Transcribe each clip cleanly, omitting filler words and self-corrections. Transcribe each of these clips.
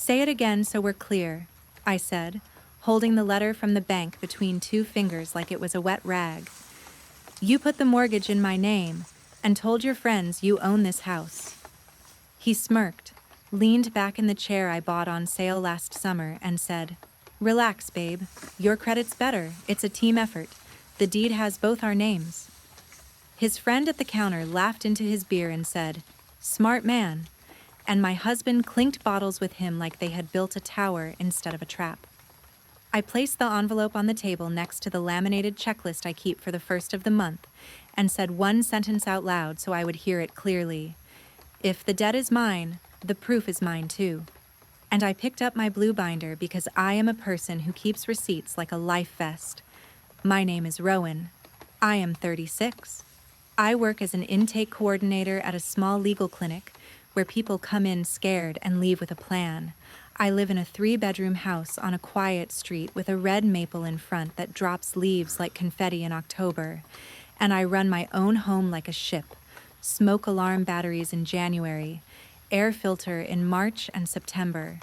Say it again so we're clear, I said, holding the letter from the bank between two fingers like it was a wet rag. You put the mortgage in my name and told your friends you own this house. He smirked, leaned back in the chair I bought on sale last summer, and said, Relax, babe. Your credit's better. It's a team effort. The deed has both our names. His friend at the counter laughed into his beer and said, Smart man. And my husband clinked bottles with him like they had built a tower instead of a trap. I placed the envelope on the table next to the laminated checklist I keep for the first of the month and said one sentence out loud so I would hear it clearly. If the debt is mine, the proof is mine too. And I picked up my blue binder because I am a person who keeps receipts like a life vest. My name is Rowan. I am 36. I work as an intake coordinator at a small legal clinic where people come in scared and leave with a plan. I live in a 3-bedroom house on a quiet street with a red maple in front that drops leaves like confetti in October. And I run my own home like a ship. Smoke alarm batteries in January, air filter in March and September,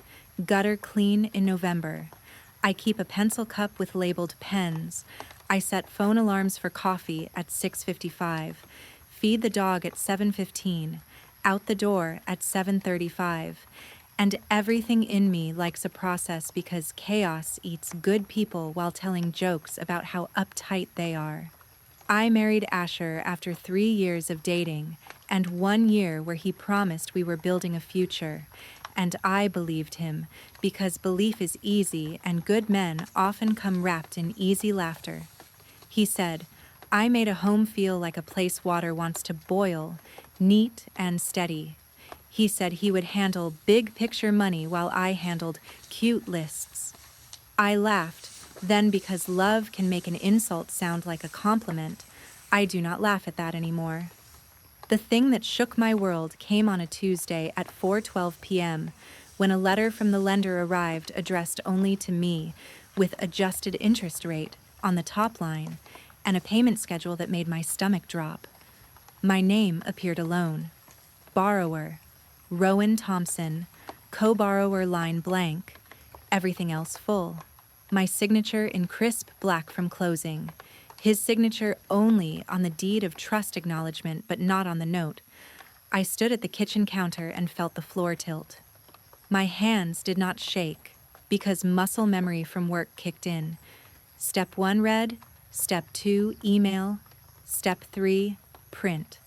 gutter clean in November. I keep a pencil cup with labeled pens. I set phone alarms for coffee at 6:55, feed the dog at 7:15, out the door at 7:35, and everything in me likes a process because chaos eats good people while telling jokes about how uptight they are. I married Asher after 3 years of dating and 1 year where he promised we were building a future, and I believed him because belief is easy and good men often come wrapped in easy laughter. He said, I made a home feel like a place water wants to boil, neat and steady. He said he would handle big picture money while I handled cute lists. I laughed, then because love can make an insult sound like a compliment, I do not laugh at that anymore. The thing that shook my world came on a Tuesday at 4:12 p.m. when a letter from the lender arrived addressed only to me, with adjusted interest rate on the top line and a payment schedule that made my stomach drop. My name appeared alone. Borrower, Rowan Thompson, co-borrower line blank, everything else full. My signature in crisp black from closing. His signature only on the deed of trust acknowledgement but not on the note. I stood at the kitchen counter and felt the floor tilt. My hands did not shake because muscle memory from work kicked in. Step 1 read, Step 2 email, Step 3 print.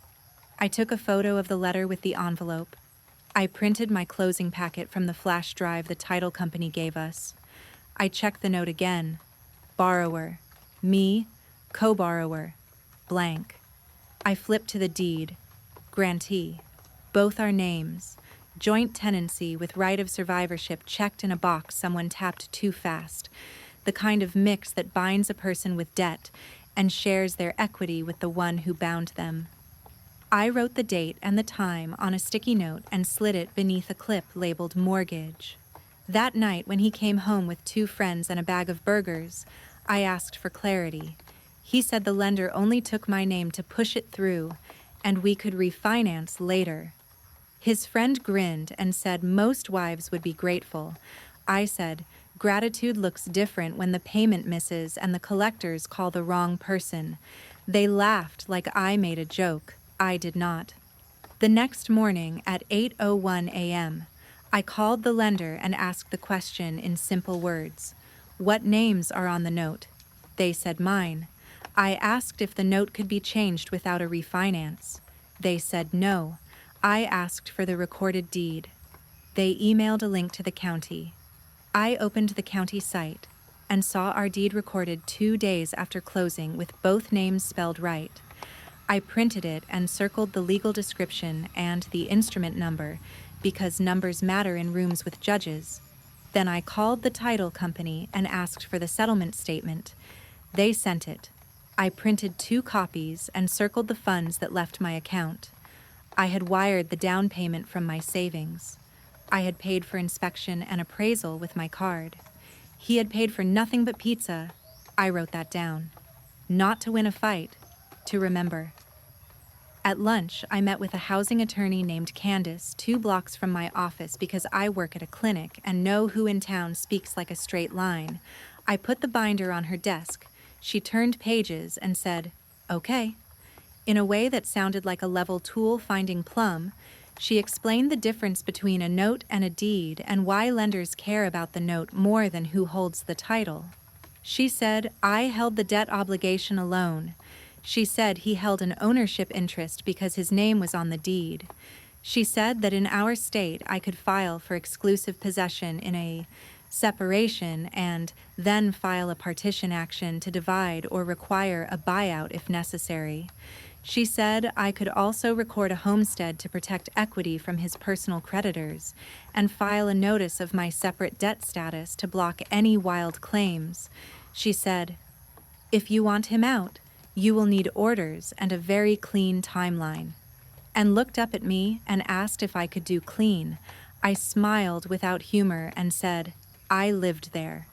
I took a photo of the letter with the envelope. I printed my closing packet from the flash drive the title company gave us. I checked the note again. Borrower, me, co-borrower, blank. I flipped to the deed. Grantee, both our names. Joint tenancy with right of survivorship checked in a box someone tapped too fast. The kind of mix that binds a person with debt and shares their equity with the one who bound them. I wrote the date and the time on a sticky note and slid it beneath a clip labeled mortgage. That night, when he came home with 2 friends and a bag of burgers, I asked for clarity. He said the lender only took my name to push it through, and we could refinance later. His friend grinned and said most wives would be grateful. I said, gratitude looks different when the payment misses and the collectors call the wrong person. They laughed like I made a joke. I did not. The next morning at 8:01 a.m., I called the lender and asked the question in simple words. What names are on the note? They said mine. I asked if the note could be changed without a refinance. They said no. I asked for the recorded deed. They emailed a link to the county. I opened the county site and saw our deed recorded 2 days after closing with both names spelled right. I printed it and circled the legal description and the instrument number because numbers matter in rooms with judges. Then I called the title company and asked for the settlement statement. They sent it. I printed 2 copies and circled the funds that left my account. I had wired the down payment from my savings. I had paid for inspection and appraisal with my card. He had paid for nothing but pizza. I wrote that down. Not to win a fight, to remember. At lunch, I met with a housing attorney named Candace 2 blocks from my office because I work at a clinic and know who in town speaks like a straight line. I put the binder on her desk. She turned pages and said, "Okay." In a way that sounded like a level tool finding plum, she explained the difference between a note and a deed and why lenders care about the note more than who holds the title. She said I held the debt obligation alone. She said he held an ownership interest because his name was on the deed. She said that in our state I could file for exclusive possession in a separation and then file a partition action to divide or require a buyout if necessary. She said I could also record a homestead to protect equity from his personal creditors and file a notice of my separate debt status to block any wild claims. She said, "If you want him out, you will need orders and a very clean timeline," and looked up at me and asked if I could do clean. I smiled without humor and said, "I lived there."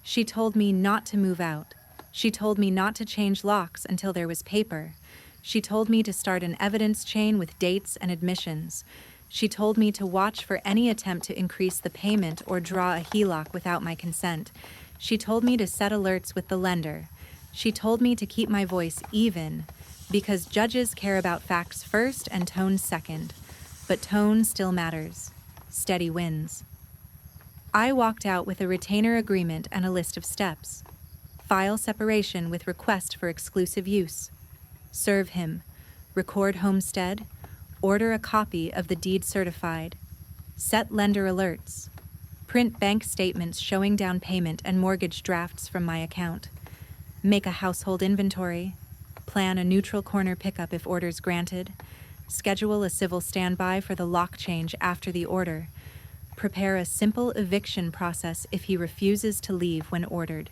She told me not to move out. She told me not to change locks until there was paper. She told me to start an evidence chain with dates and admissions. She told me to watch for any attempt to increase the payment or draw a HELOC without my consent. She told me to set alerts with the lender. She told me to keep my voice even, because judges care about facts first and tone second. But tone still matters. Steady wins. I walked out with a retainer agreement and a list of steps. File separation with request for exclusive use. Serve him. Record homestead. Order a copy of the deed certified. Set lender alerts. Print bank statements showing down payment and mortgage drafts from my account. Make a household inventory. Plan a neutral corner pickup if orders granted. Schedule a civil standby for the lock change after the order. Prepare a simple eviction process if he refuses to leave when ordered.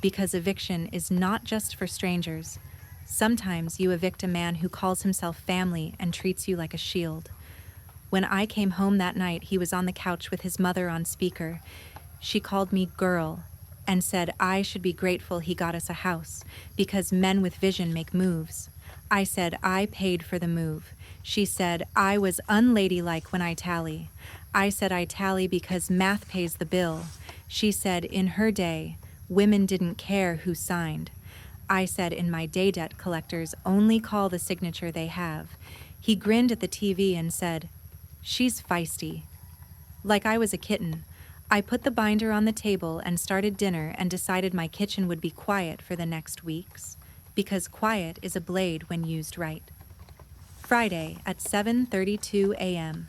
Because eviction is not just for strangers. Sometimes you evict a man who calls himself family and treats you like a shield. When I came home that night, he was on the couch with his mother on speaker. She called me girl and said I should be grateful he got us a house because men with vision make moves. I said I paid for the move. She said I was unladylike when I tally. I said I tally because math pays the bill. She said in her day, women didn't care who signed. I said in my day debt collectors only call the signature they have. He grinned at the TV and said, "She's feisty." Like I was a kitten, I put the binder on the table and started dinner and decided my kitchen would be quiet for the next weeks, because quiet is a blade when used right. Friday at 7:32 a.m.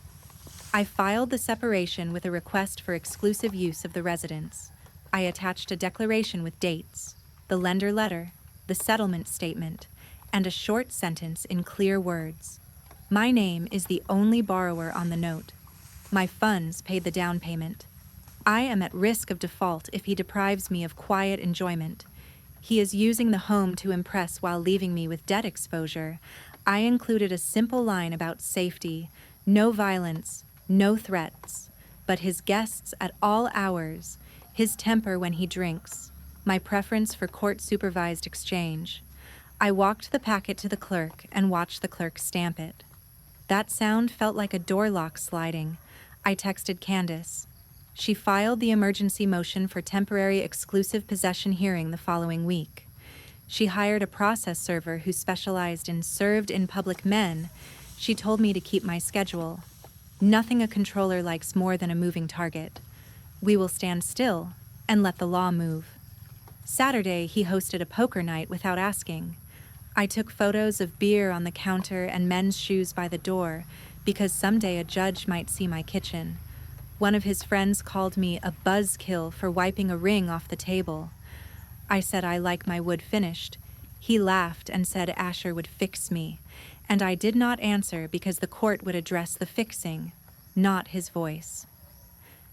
I filed the separation with a request for exclusive use of the residence. I attached a declaration with dates, the lender letter, the settlement statement, and a short sentence in clear words. My name is the only borrower on the note. My funds paid the down payment. I am at risk of default if he deprives me of quiet enjoyment. He is using the home to impress while leaving me with debt exposure. I included a simple line about safety, no violence, no threats, but his guests at all hours, his temper when he drinks, my preference for court-supervised exchange. I walked the packet to the clerk and watched the clerk stamp it. That sound felt like a door lock sliding. I texted Candace. She filed the emergency motion for temporary exclusive possession hearing the following week. She hired a process server who specialized in served in public men. She told me to keep my schedule. Nothing a controller likes more than a moving target. We will stand still and let the law move. Saturday, he hosted a poker night without asking. I took photos of beer on the counter and men's shoes by the door because someday a judge might see my kitchen. One of his friends called me a buzzkill for wiping a ring off the table. I said I like my wood finished. He laughed and said Asher would fix me, and I did not answer because the court would address the fixing, not his voice.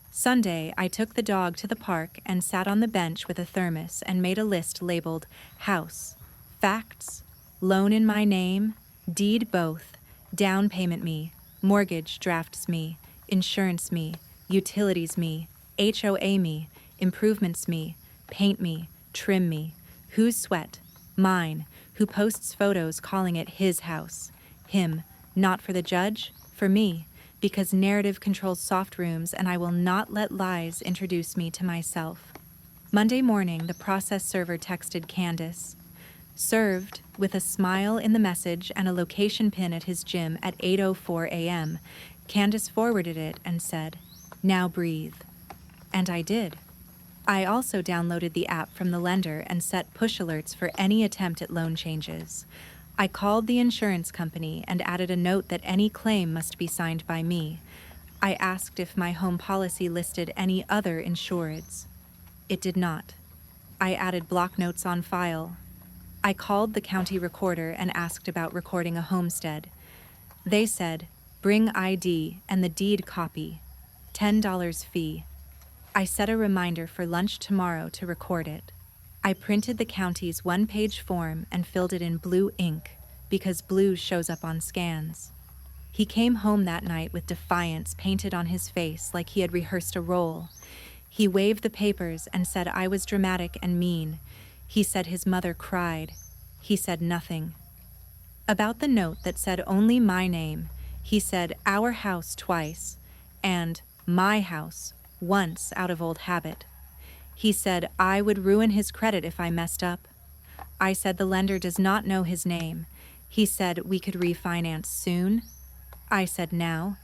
Sunday, I took the dog to the park and sat on the bench with a thermos and made a list labeled house, facts, loan in my name, deed both, down payment me, mortgage drafts me, insurance me, utilities me, HOA me, improvements me, paint me, trim me, whose sweat, mine, who posts photos calling it his house, Him, not for the judge, for me, because narrative controls soft rooms and I will not let lies introduce me to myself. Monday morning, the process server texted Candace. Served, with a smile in the message and a location pin at his gym at 8:04 a.m., Candace forwarded it and said, "Now breathe." And I did. I also downloaded the app from the lender and set push alerts for any attempt at loan changes. I called the insurance company and added a note that any claim must be signed by me. I asked if my home policy listed any other insureds. It did not. I added block notes on file. I called the county recorder and asked about recording a homestead. They said, "Bring ID and the deed copy. $10 fee." I set a reminder for lunch tomorrow to record it. I printed the county's one-page form and filled it in blue ink because blue shows up on scans. He came home that night with defiance painted on his face like he had rehearsed a role. He waved the papers and said I was dramatic and mean. He said his mother cried. He said nothing. About the note that said only my name, he said our house twice and my house once out of old habit. He said I would ruin his credit if I messed up. I said the lender does not know his name. He said we could refinance soon. I said now.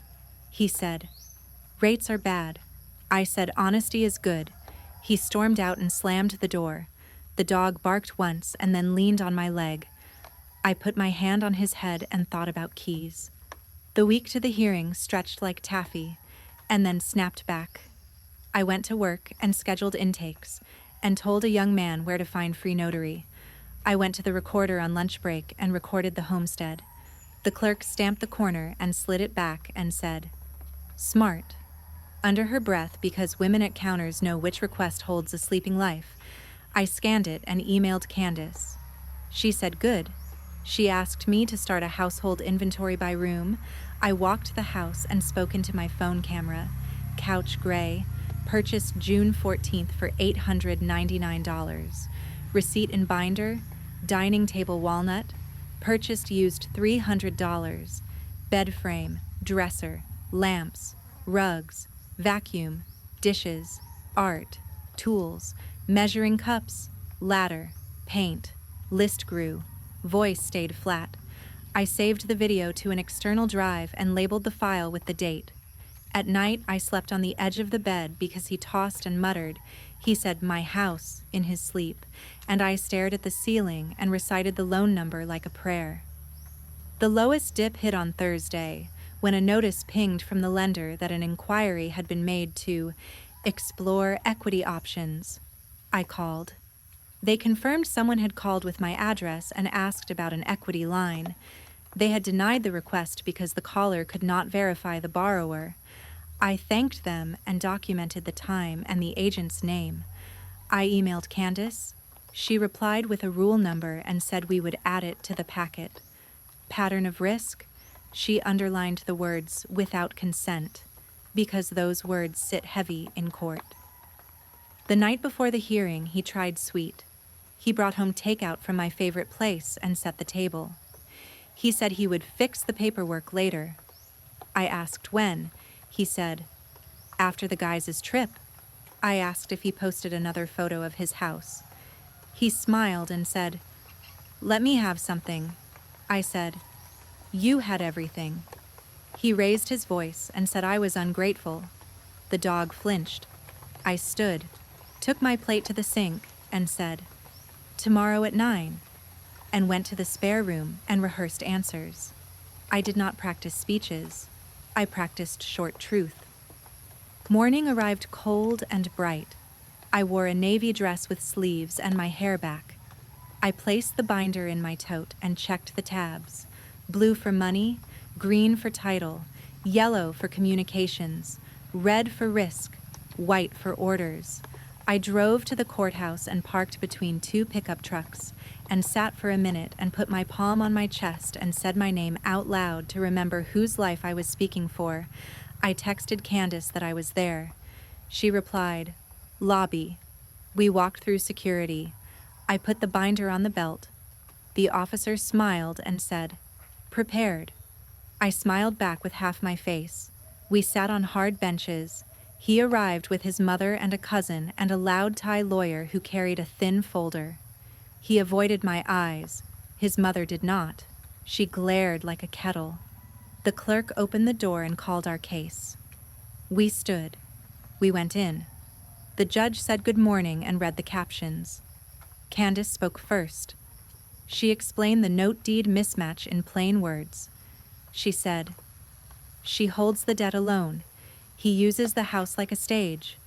He said, rates are bad. I said honesty is good. He stormed out and slammed the door. The dog barked once and then leaned on my leg. I put my hand on his head and thought about keys. The week to the hearing stretched like taffy, and then snapped back. I went to work and scheduled intakes, and told a young man where to find free notary. I went to the recorder on lunch break and recorded the homestead. The clerk stamped the corner and slid it back and said, "Smart." Under her breath, because women at counters know which request holds a sleeping life, I scanned it and emailed Candace. She said good. She asked me to start a household inventory by room. I walked the house and spoke into my phone camera. Couch gray, purchased June 14th for $899. Receipt in binder, dining table walnut, purchased used $300. Bed frame, dresser, lamps, rugs, vacuum, dishes, art, tools, measuring cups, ladder, paint. List grew. Voice stayed flat. I saved the video to an external drive and labeled the file with the date. At night, I slept on the edge of the bed because he tossed and muttered. He said, "My house," in his sleep, and I stared at the ceiling and recited the loan number like a prayer. The lowest dip hit on Thursday, when a notice pinged from the lender that an inquiry had been made to explore equity options. I called. They confirmed someone had called with my address and asked about an equity line. They had denied the request because the caller could not verify the borrower. I thanked them and documented the time and the agent's name. I emailed Candace. She replied with a rule number and said we would add it to the packet. Pattern of risk? She underlined the words "without consent," because those words sit heavy in court. The night before the hearing, he tried sweet. He brought home takeout from my favorite place and set the table. He said he would fix the paperwork later. I asked when. He said, after the guys' trip. I asked if he posted another photo of his house. He smiled and said, "Let me have something." I said, "You had everything." He raised his voice and said I was ungrateful. The dog flinched. I stood, took my plate to the sink, and said, "Tomorrow at 9, and went to the spare room and rehearsed answers. I did not practice speeches. I practiced short truth. Morning arrived cold and bright. I wore a navy dress with sleeves and my hair back. I placed the binder in my tote and checked the tabs. Blue for money, green for title, yellow for communications, red for risk, white for orders. I drove to the courthouse and parked between two pickup trucks and sat for a minute and put my palm on my chest and said my name out loud to remember whose life I was speaking for. I texted Candace that I was there. She replied, "Lobby." We walked through security. I put the binder on the belt. The officer smiled and said, "Prepared." I smiled back with half my face. We sat on hard benches. He arrived with his mother and a cousin and a loud Thai lawyer who carried a thin folder. He avoided my eyes. His mother did not. She glared like a kettle. The clerk opened the door and called our case. We stood. We went in. The judge said good morning and read the captions. Candace spoke first. She explained the note deed mismatch in plain words. She said, "She holds the debt alone. He uses the house like a stage.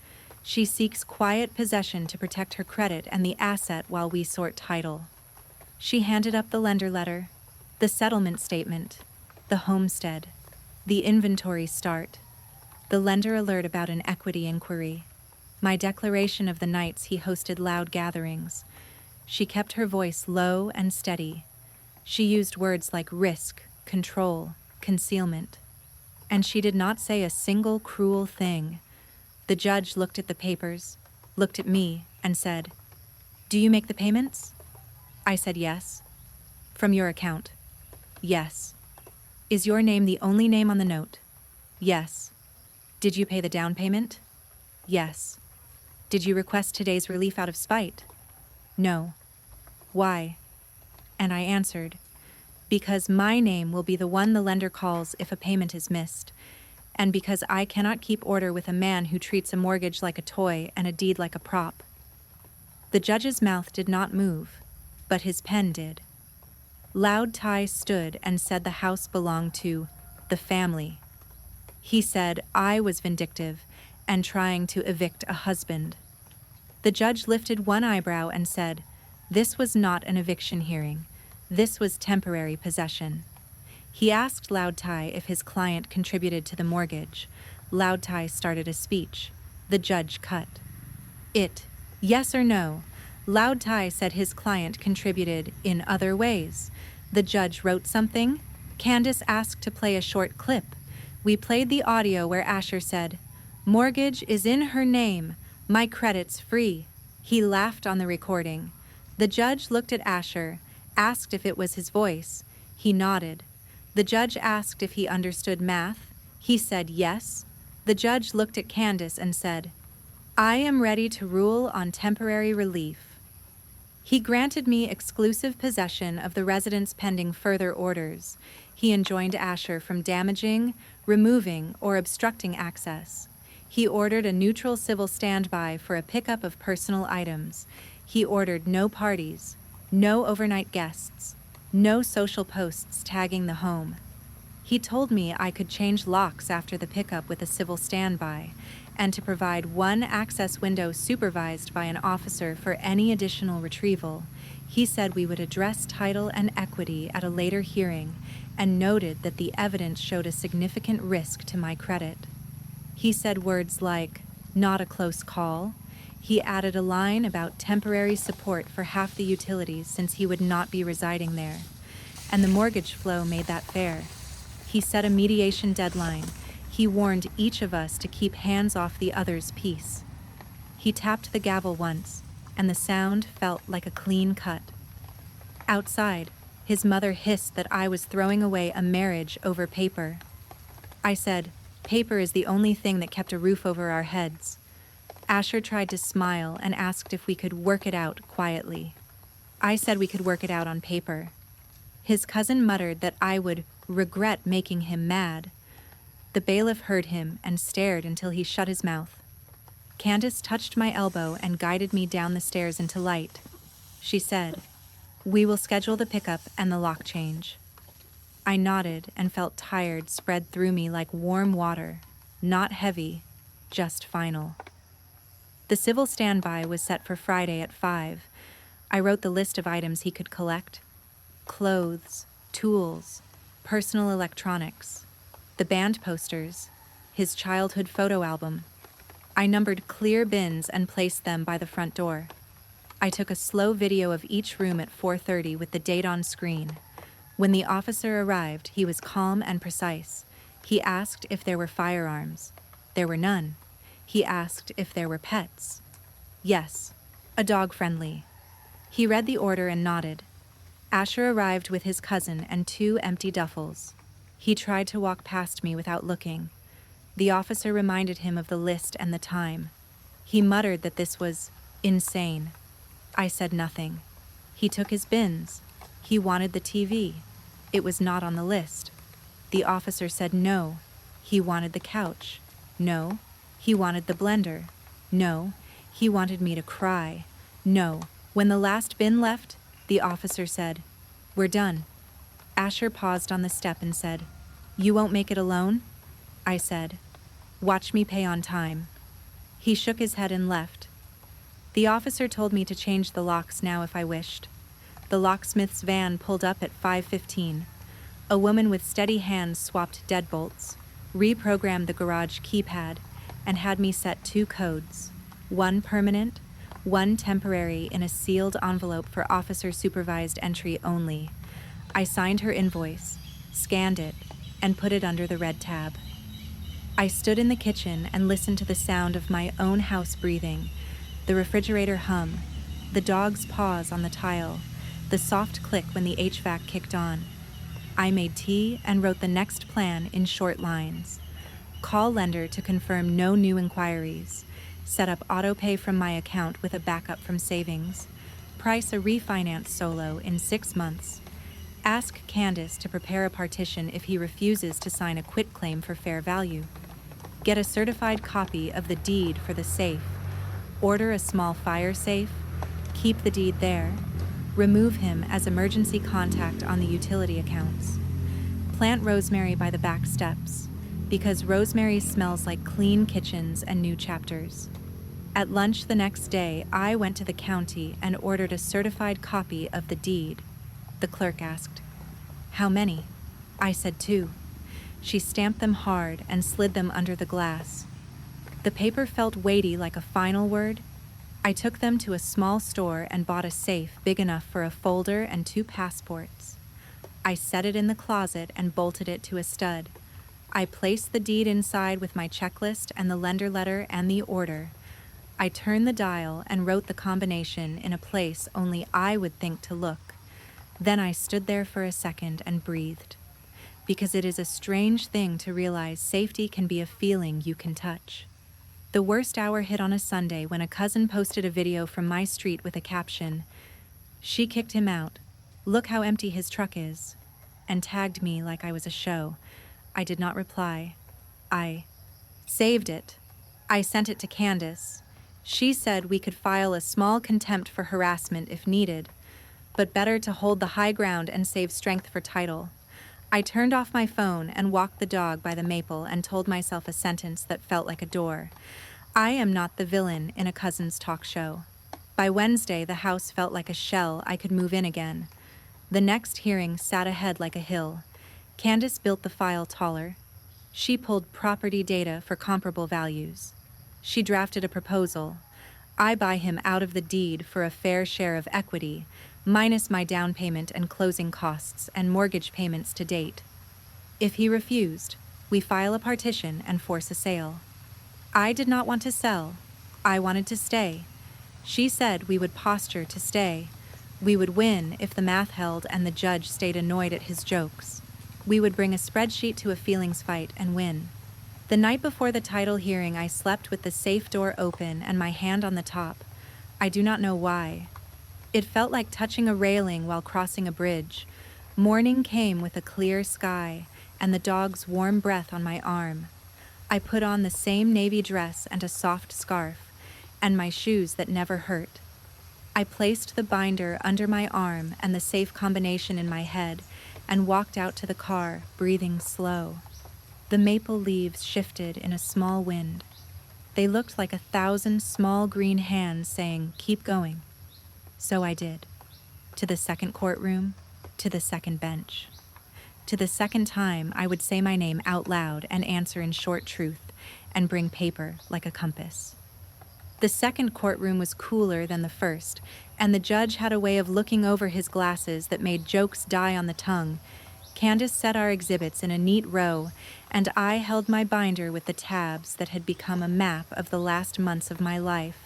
She seeks quiet possession to protect her credit and the asset while we sort title." She handed up the lender letter, the settlement statement, the homestead, the inventory start, the lender alert about an equity inquiry, my declaration of the nights he hosted loud gatherings. She kept her voice low and steady. She used words like risk, control, concealment. And she did not say a single cruel thing. The judge looked at the papers, looked at me, and said, "Do you make the payments?" I said yes. "From your account?" "Yes." "Is your name the only name on the note?" "Yes." "Did you pay the down payment?" "Yes." "Did you request today's relief out of spite?" "No." "Why?" And I answered, "Because my name will be the one the lender calls if a payment is missed, and because I cannot keep order with a man who treats a mortgage like a toy and a deed like a prop." The judge's mouth did not move, but his pen did. Loud Thai stood and said the house belonged to the family. He said I was vindictive and trying to evict a husband. The judge lifted one eyebrow and said, "This was not an eviction hearing. This was temporary possession." He asked Loud Thai if his client contributed to the mortgage. Loud Thai started a speech. The judge cut. Yes or no? Loud Thai said his client contributed in other ways. The judge wrote something. Candace asked to play a short clip. We played the audio where Asher said, "Mortgage is in her name. My credit's free." He laughed on the recording. The judge looked at Asher, asked if it was his voice. He nodded. The judge asked if he understood math. He said yes. The judge looked at Candace and said, "I am ready to rule on temporary relief." He granted me exclusive possession of the residence pending further orders. He enjoined Asher from damaging, removing, or obstructing access. He ordered a neutral civil standby for a pickup of personal items. He ordered no parties, no overnight guests, no social posts tagging the home. He told me I could change locks after the pickup with a civil standby, and to provide one access window supervised by an officer for any additional retrieval. He said we would address title and equity at a later hearing, and noted that the evidence showed a significant risk to my credit. He said words like, "not a close call." He added a line about temporary support for half the utilities since he would not be residing there, and the mortgage flow made that fair. He set a mediation deadline. He warned each of us to keep hands off the other's piece. He tapped the gavel once, and the sound felt like a clean cut. Outside, his mother hissed that I was throwing away a marriage over paper. I said, "Paper is the only thing that kept a roof over our heads." Asher tried to smile and asked if we could work it out quietly. I said we could work it out on paper. His cousin muttered that I would regret making him mad. The bailiff heard him and stared until he shut his mouth. Candace touched my elbow and guided me down the stairs into light. She said, "We will schedule the pickup and the lock change." I nodded and felt tired spread through me like warm water, not heavy, just final. The civil standby was set for Friday at 5. I wrote the list of items he could collect: clothes, tools, personal electronics, the band posters, his childhood photo album. I numbered clear bins and placed them by the front door. I took a slow video of each room at 4:30 with the date on screen. When the officer arrived, he was calm and precise. He asked if there were firearms. There were none. He asked if there were pets. Yes, a dog friendly. He read the order and nodded. Asher arrived with his cousin and 2 empty duffels. He tried to walk past me without looking. The officer reminded him of the list and the time. He muttered that this was insane. I said nothing. He took his bins. He wanted the TV. It was not on the list. The officer said no. He wanted the couch. No. He wanted the blender. No. He wanted me to cry. No. When the last bin left, the officer said, "We're done." Asher paused on the step and said, "You won't make it alone?" I said, "Watch me pay on time." He shook his head and left. The officer told me to change the locks now if I wished. The locksmith's van pulled up at 5:15. A woman with steady hands swapped deadbolts, reprogrammed the garage keypad, and had me set 2 codes, one permanent, one temporary, in a sealed envelope for officer-supervised entry only. I signed her invoice, scanned it, and put it under the red tab. I stood in the kitchen and listened to the sound of my own house breathing, the refrigerator hum, the dog's paws on the tile, the soft click when the HVAC kicked on. I made tea and wrote the next plan in short lines. Call lender to confirm no new inquiries. Set up autopay from my account with a backup from savings. Price a refinance solo in 6 months. Ask Candace to prepare a partition if he refuses to sign a quitclaim for fair value. Get a certified copy of the deed for the safe. Order a small fire safe. Keep the deed there. Remove him as emergency contact on the utility accounts. Plant rosemary by the back steps, because rosemary smells like clean kitchens and new chapters. At lunch the next day, I went to the county and ordered a certified copy of the deed. The clerk asked, "How many?" I said 2. She stamped them hard and slid them under the glass. The paper felt weighty like a final word. I took them to a small store and bought a safe big enough for a folder and 2 passports. I set it in the closet and bolted it to a stud. I placed the deed inside with my checklist and the lender letter and the order. I turned the dial and wrote the combination in a place only I would think to look. Then I stood there for a second and breathed. Because it is a strange thing to realize safety can be a feeling you can touch. The worst hour hit on a Sunday when a cousin posted a video from my street with a caption, "She kicked him out. Look how empty his truck is," and tagged me like I was a show. I did not reply. I saved it. I sent it to Candace. She said we could file a small contempt for harassment if needed, but better to hold the high ground and save strength for title. I turned off my phone and walked the dog by the maple and told myself a sentence that felt like a door. I am not the villain in a cousin's talk show. By Wednesday, the house felt like a shell I could move in again. The next hearing sat ahead like a hill. Candace built the file taller. She pulled property data for comparable values. She drafted a proposal. I buy him out of the deed for a fair share of equity, minus my down payment and closing costs and mortgage payments to date. If he refused, we file a partition and force a sale. I did not want to sell. I wanted to stay. She said we would posture to stay. We would win if the math held and the judge stayed annoyed at his jokes. We would bring a spreadsheet to a feelings fight and win. The night before the title hearing, I slept with the safe door open and my hand on the top. I do not know why. It felt like touching a railing while crossing a bridge. Morning came with a clear sky and the dog's warm breath on my arm. I put on the same navy dress and a soft scarf, and my shoes that never hurt. I placed the binder under my arm and the safe combination in my head and walked out to the car, breathing slow. The maple leaves shifted in a small wind. They looked like 1,000 small green hands saying, "Keep going." So I did. To the second courtroom, to the second bench. To the second time, I would say my name out loud and answer in short truth and bring paper like a compass. The second courtroom was cooler than the first, and the judge had a way of looking over his glasses that made jokes die on the tongue. Candace set our exhibits in a neat row, and I held my binder with the tabs that had become a map of the last months of my life.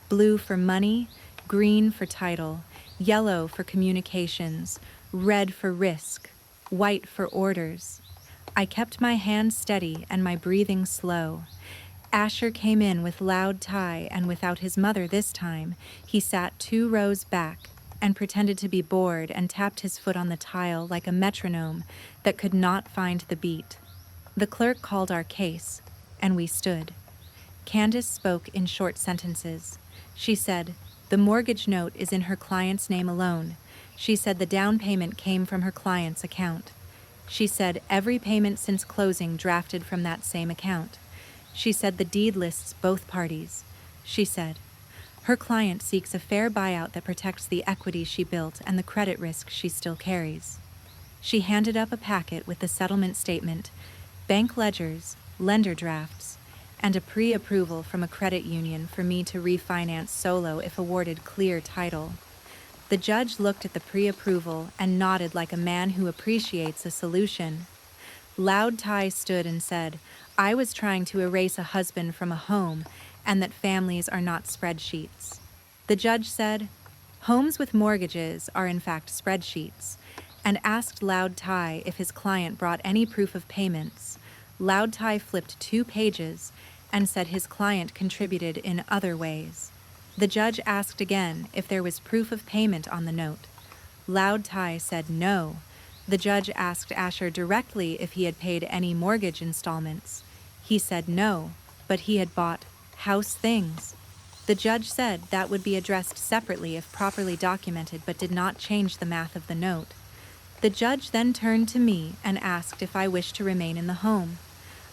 Blue for money, green for title, yellow for communications, red for risk, white for orders. I kept my hand steady and my breathing slow. Asher came in with loud tie, and without his mother this time, he sat 2 rows back and pretended to be bored and tapped his foot on the tile like a metronome that could not find the beat. The clerk called our case, and we stood. Candace spoke in short sentences. She said, "The mortgage note is in her client's name alone." She said the down payment came from her client's account. She said every payment since closing drafted from that same account. She said the deed lists both parties. She said, her client seeks a fair buyout that protects the equity she built and the credit risk she still carries. She handed up a packet with the settlement statement, bank ledgers, lender drafts, and a pre-approval from a credit union for me to refinance solo if awarded clear title. The judge looked at the pre-approval and nodded like a man who appreciates a solution. Loud Tie stood and said, "I was trying to erase a husband from a home and that families are not spreadsheets." The judge said, "Homes with mortgages are in fact spreadsheets," and asked Loud Tie if his client brought any proof of payments. Loud Tie flipped 2 pages and said his client contributed in other ways. The judge asked again if there was proof of payment on the note. Loud Tie said no. The judge asked Asher directly if he had paid any mortgage installments. He said no, but he had bought house things. The judge said that would be addressed separately if properly documented, but did not change the math of the note. The judge then turned to me and asked if I wished to remain in the home.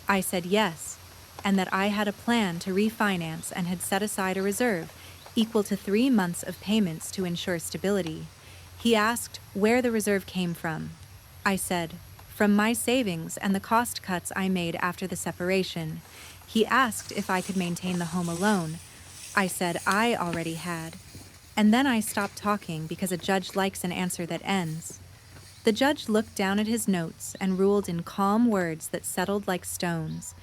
I said yes, and that I had a plan to refinance and had set aside a reserve equal to 3 months of payments to ensure stability. He asked where the reserve came from. I said, "From my savings and the cost cuts I made after the separation." He asked if I could maintain the home alone. I said I already had. And then I stopped talking because a judge likes an answer that ends. The judge looked down at his notes and ruled in calm words that settled like stones.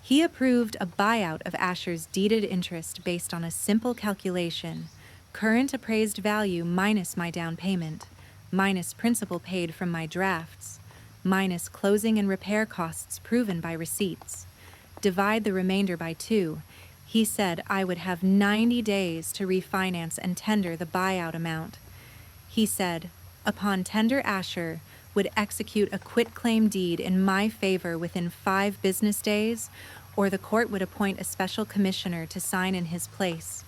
He approved a buyout of Asher's deeded interest based on a simple calculation: current appraised value minus my down payment, minus principal paid from my drafts, minus closing and repair costs proven by receipts. Divide the remainder by 2. He said I would have 90 days to refinance and tender the buyout amount. He said, upon tender, Asher would execute a quitclaim deed in my favor within 5 business days, or the court would appoint a special commissioner to sign in his place.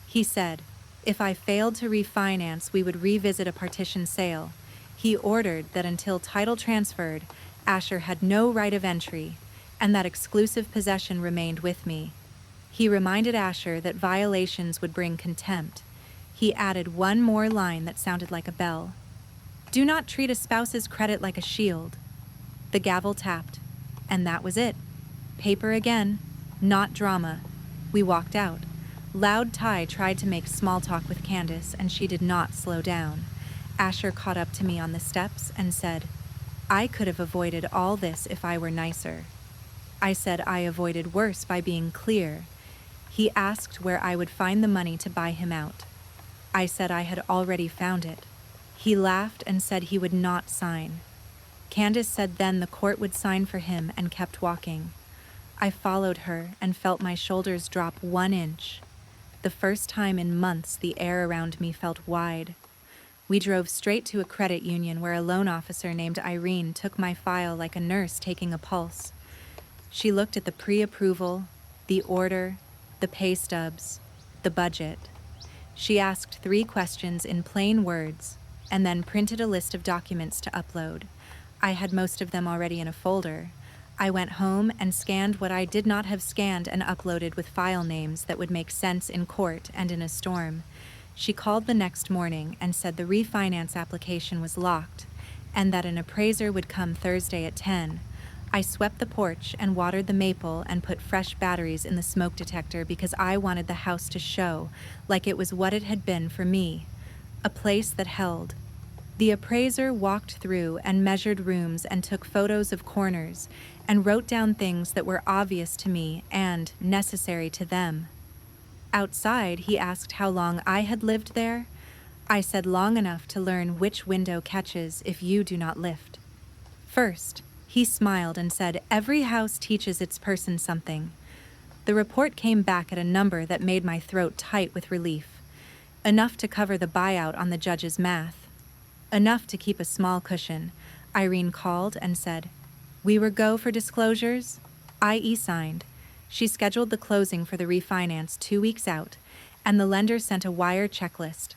He said, if I failed to refinance, we would revisit a partition sale. He ordered that until title transferred, Asher had no right of entry, and that exclusive possession remained with me. He reminded Asher that violations would bring contempt. He added one more line that sounded like a bell. "Do not treat a spouse's credit like a shield." The gavel tapped, and that was it. Paper again, not drama. We walked out. Loud Ty tried to make small talk with Candace, and she did not slow down. Asher caught up to me on the steps and said, "I could have avoided all this if I were nicer." I said I avoided worse by being clear. He asked where I would find the money to buy him out. I said I had already found it. He laughed and said he would not sign. Candace said then the court would sign for him and kept walking. I followed her and felt my shoulders drop 1 inch. The first time in months the air around me felt wide. We drove straight to a credit union where a loan officer named Irene took my file like a nurse taking a pulse. She looked at the pre-approval, the order, the pay stubs, the budget. She asked 3 questions in plain words and then printed a list of documents to upload. I had most of them already in a folder. I went home and scanned what I did not have scanned and uploaded with file names that would make sense in court and in a storm. She called the next morning and said the refinance application was locked and that an appraiser would come Thursday at 10. I swept the porch and watered the maple and put fresh batteries in the smoke detector because I wanted the house to show like it was what it had been for me, a place that held. The appraiser walked through and measured rooms and took photos of corners and wrote down things that were obvious to me and necessary to them. Outside, he asked how long I had lived there. I said long enough to learn which window catches if you do not lift. First, He smiled and said, "Every house teaches its person something." The report came back at a number that made my throat tight with relief. Enough to cover the buyout on the judge's math. Enough to keep a small cushion. Irene called and said, "We were go for disclosures?" I e-signed. She scheduled the closing for the refinance 2 weeks out, and the lender sent a wire checklist.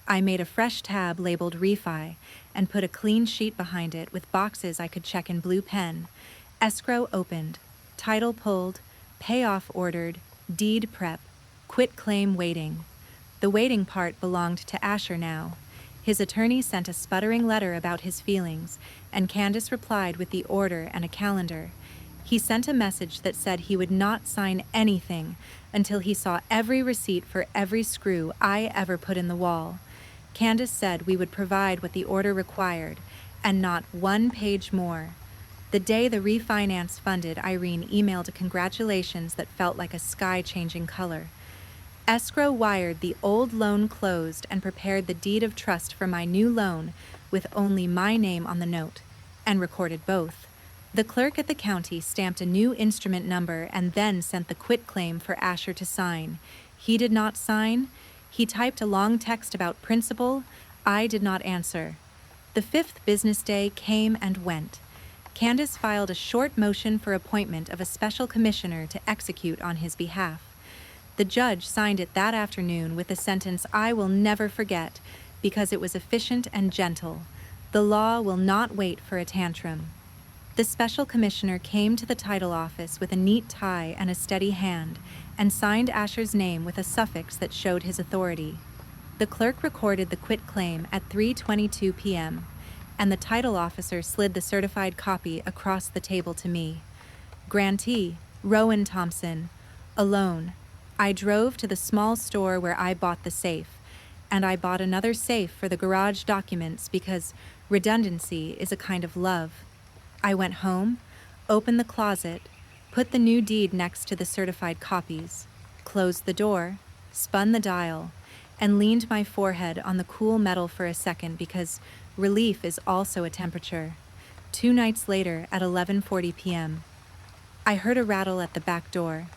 I made a fresh tab labeled refi and put a clean sheet behind it with boxes I could check in blue pen. Escrow opened, title pulled, payoff ordered, deed prep, quit claim waiting. The waiting part belonged to Asher now. His attorney sent a sputtering letter about his feelings, and Candace replied with the order and a calendar. He sent a message that said he would not sign anything until he saw every receipt for every screw I ever put in the wall. Candace said we would provide what the order required, and not one page more. The day the refinance funded, Irene emailed a congratulations that felt like a sky-changing color. Escrow wired the old loan closed and prepared the deed of trust for my new loan with only my name on the note, and recorded both. The clerk at the county stamped a new instrument number and then sent the quit claim for Asher to sign. He did not sign. He typed a long text about principal. I did not answer. The 5th business day came and went. Candace filed a short motion for appointment of a special commissioner to execute on his behalf. The judge signed it that afternoon with a sentence I will never forget because it was efficient and gentle. The law will not wait for a tantrum. The special commissioner came to the title office with a neat tie and a steady hand and signed Asher's name with a suffix that showed his authority. The clerk recorded the quit claim at 3:22 p.m., and the title officer slid the certified copy across the table to me. Grantee, Rowan Thompson, alone. I drove to the small store where I bought the safe, and I bought another safe for the garage documents because redundancy is a kind of love. I went home, opened the closet, put the new deed next to the certified copies, closed the door, spun the dial, and leaned my forehead on the cool metal for a second because relief is also a temperature. 2 nights later at 11:40 p.m., I heard a rattle at the back door.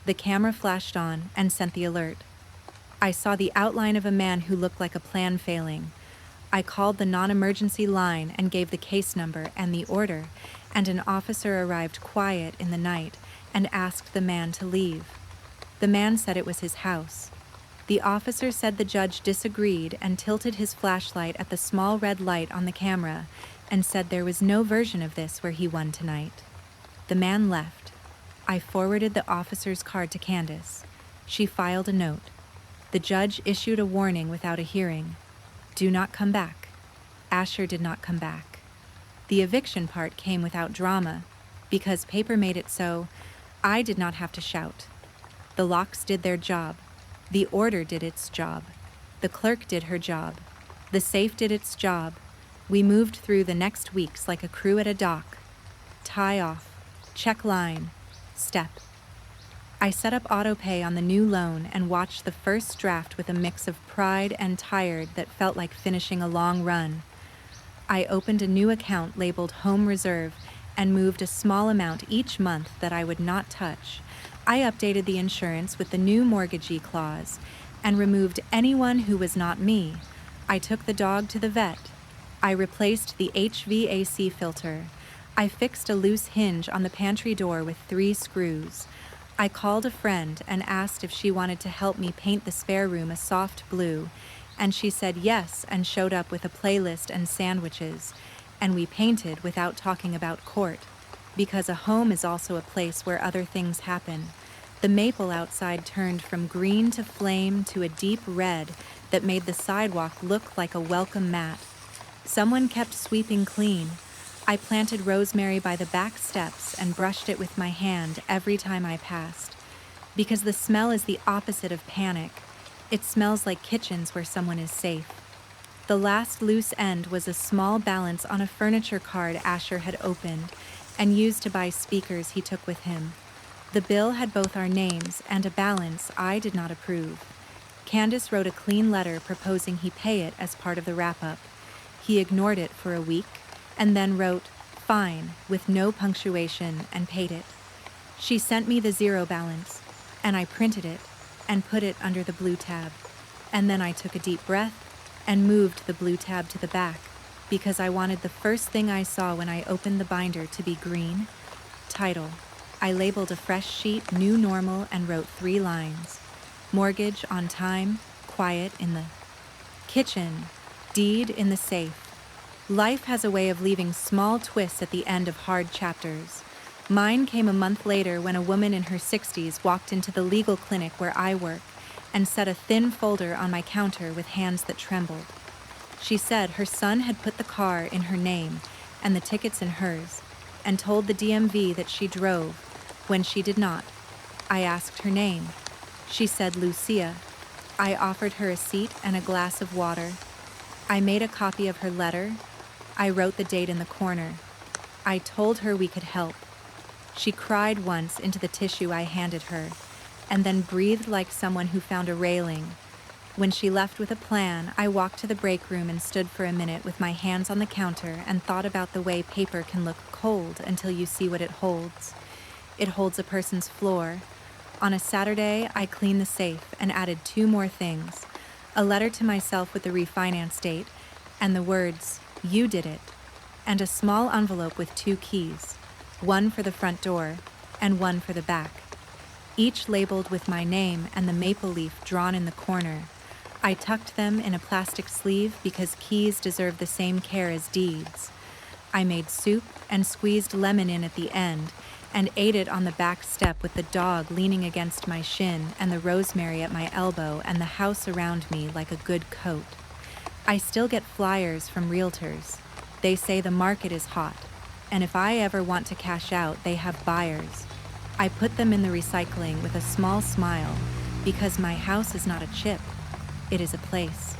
The camera flashed on and sent the alert. I saw the outline of a man who looked like a plan failing. I called the non-emergency line and gave the case number and the order, and an officer arrived quiet in the night and asked the man to leave. The man said it was his house. The officer said the judge disagreed and tilted his flashlight at the small red light on the camera and said there was no version of this where he won tonight. The man left. I forwarded the officer's card to Candace. She filed a note. The judge issued a warning without a hearing. Do not come back. Asher did not come back. The eviction part came without drama, because paper made it so I did not have to shout. The locks did their job. The order did its job. The clerk did her job. The safe did its job. We moved through the next weeks like a crew at a dock. Tie off. Check line. Step. I set up autopay on the new loan and watched the first draft with a mix of pride and tired that felt like finishing a long run. I opened a new account labeled Home Reserve and moved a small amount each month that I would not touch. I updated the insurance with the new mortgagee clause and removed anyone who was not me. I took the dog to the vet. I replaced the HVAC filter. I fixed a loose hinge on the pantry door with 3 screws. I called a friend and asked if she wanted to help me paint the spare room a soft blue, and she said yes and showed up with a playlist and sandwiches, and we painted without talking about court, because a home is also a place where other things happen. The maple outside turned from green to flame to a deep red that made the sidewalk look like a welcome mat. Someone kept sweeping clean. I planted rosemary by the back steps and brushed it with my hand every time I passed, because the smell is the opposite of panic. It smells like kitchens where someone is safe. The last loose end was a small balance on a furniture card Asher had opened and used to buy speakers he took with him. The bill had both our names and a balance I did not approve. Candace wrote a clean letter proposing he pay it as part of the wrap-up. He ignored it for a week, and then wrote, Fine, with no punctuation, and paid it. She sent me the zero balance, and I printed it and put it under the blue tab. And then I took a deep breath and moved the blue tab to the back because I wanted the first thing I saw when I opened the binder to be green. Title. I labeled a fresh sheet New Normal and wrote 3 lines. Mortgage on time, quiet in the kitchen, deed in the safe. Life has a way of leaving small twists at the end of hard chapters. Mine came a month later when a woman in her 60s walked into the legal clinic where I work and set a thin folder on my counter with hands that trembled. She said her son had put the car in her name and the tickets in hers, and told the DMV that she drove when she did not. I asked her name. She said Lucia. I offered her a seat and a glass of water. I made a copy of her letter. I wrote the date in the corner. I told her we could help. She cried once into the tissue I handed her, and then breathed like someone who found a railing. When she left with a plan, I walked to the break room and stood for a minute with my hands on the counter and thought about the way paper can look cold until you see what it holds. It holds a person's floor. On a Saturday, I cleaned the safe and added 2 more things: a letter to myself with the refinance date and the words, "You did it," and a small envelope with 2 keys, one for the front door and one for the back, each labeled with my name and the maple leaf drawn in the corner. I tucked them in a plastic sleeve because keys deserve the same care as deeds. I made soup and squeezed lemon in at the end and ate it on the back step with the dog leaning against my shin and the rosemary at my elbow and the house around me like a good coat. I still get flyers from realtors. They say the market is hot, and if I ever want to cash out, they have buyers. I put them in the recycling with a small smile because my house is not a chip. It is a place.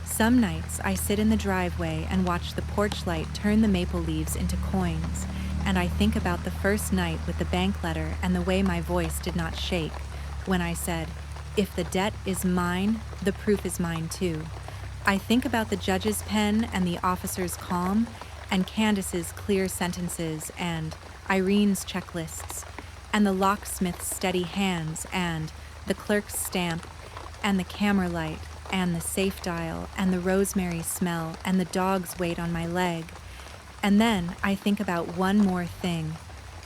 Some nights I sit in the driveway and watch the porch light turn the maple leaves into coins, and I think about the first night with the bank letter and the way my voice did not shake when I said, "If the debt is mine, the proof is mine too." I think about the judge's pen and the officer's calm, and Candace's clear sentences, and Irene's checklists, and the locksmith's steady hands, and the clerk's stamp, and the camera light, and the safe dial, and the rosemary smell, and the dog's weight on my leg. And then I think about one more thing,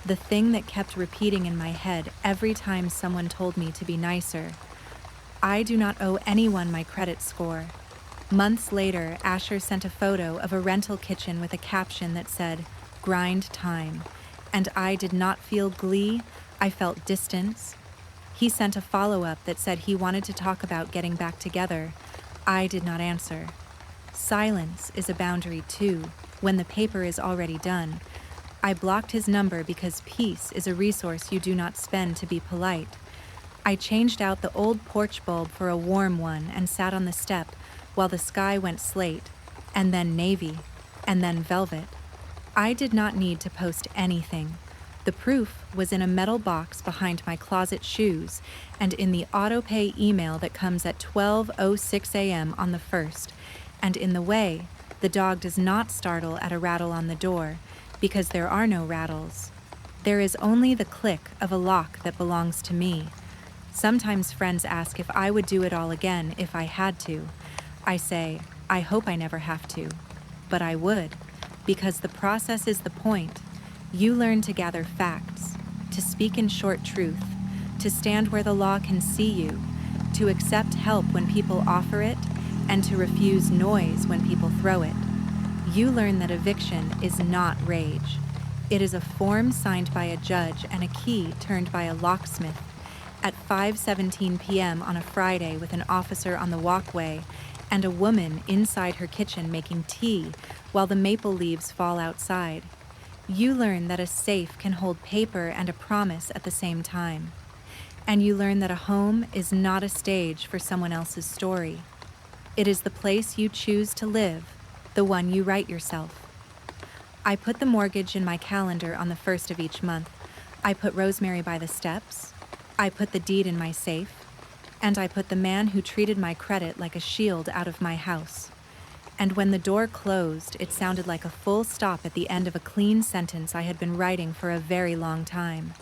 the thing that kept repeating in my head every time someone told me to be nicer. I do not owe anyone my credit score. Months later, Asher sent a photo of a rental kitchen with a caption that said, "Grind time," and I did not feel glee, I felt distance. He sent a follow-up that said he wanted to talk about getting back together. I did not answer. Silence is a boundary too, when the paper is already done. I blocked his number because peace is a resource you do not spend to be polite. I changed out the old porch bulb for a warm one and sat on the step while the sky went slate, and then navy, and then velvet. I did not need to post anything. The proof was in a metal box behind my closet shoes and in the auto-pay email that comes at 12:06 a.m. on the 1st, and in the way the dog does not startle at a rattle on the door because there are no rattles. There is only the click of a lock that belongs to me. Sometimes friends ask if I would do it all again if I had to. I say, I hope I never have to, but I would, because the process is the point. You learn to gather facts, to speak in short truth, to stand where the law can see you, to accept help when people offer it, and to refuse noise when people throw it. You learn that eviction is not rage. It is a form signed by a judge and a key turned by a locksmith. At 5:17 p.m. on a Friday with an officer on the walkway and a woman inside her kitchen making tea while the maple leaves fall outside. You learn that a safe can hold paper and a promise at the same time. And you learn that a home is not a stage for someone else's story. It is the place you choose to live, the one you write yourself. I put the mortgage in my calendar on the 1st of each month. I put rosemary by the steps. I put the deed in my safe. And I put the man who treated my credit like a shield out of my house. And when the door closed, it sounded like a full stop at the end of a clean sentence I had been writing for a very long time.